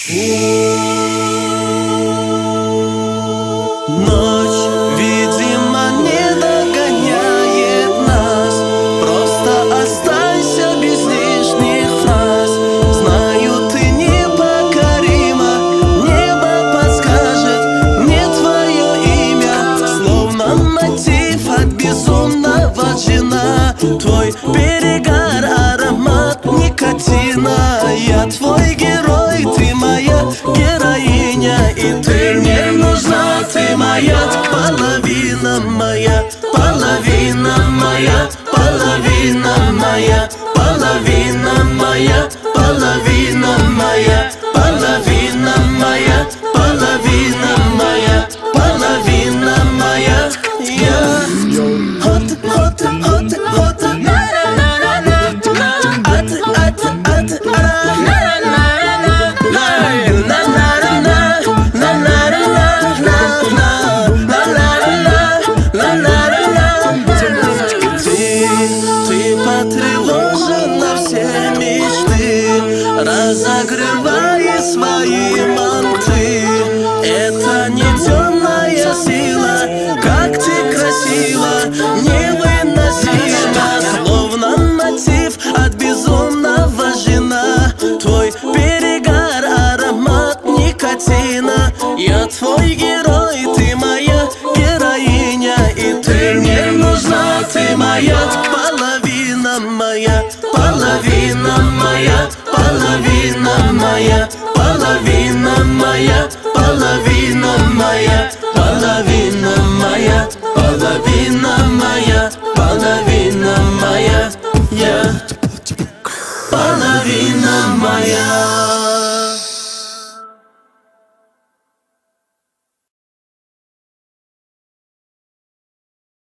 Ночь, видимо, не догоняет нас. Просто останься без лишних фраз. Знаю, ты непокорима. Небо подскажет мне твое имя. Словно мотив от безумного джина. Твой перегар, аромат никотина. Я твой герой, ты моя героиня. И ты мне нужна, ты моя половина моя, половина моя, половина моя, половина моя, половина моя, половина моя, половина моя, половина моя. Я hot, hot, hot, hot. Ты потревожена все мечты, разогревая свои манты. Это не темная сила, как ты красиво, невыносимо. Словно мотив от безумного жена. Твой перегар, аромат никотина. Я твой герой, ты моя героиня. И ты мне нужна, ты моя половина моя, половина моя, половина моя, половина моя, половина моя, половина моя, половина моя, половина моя, я половина моя.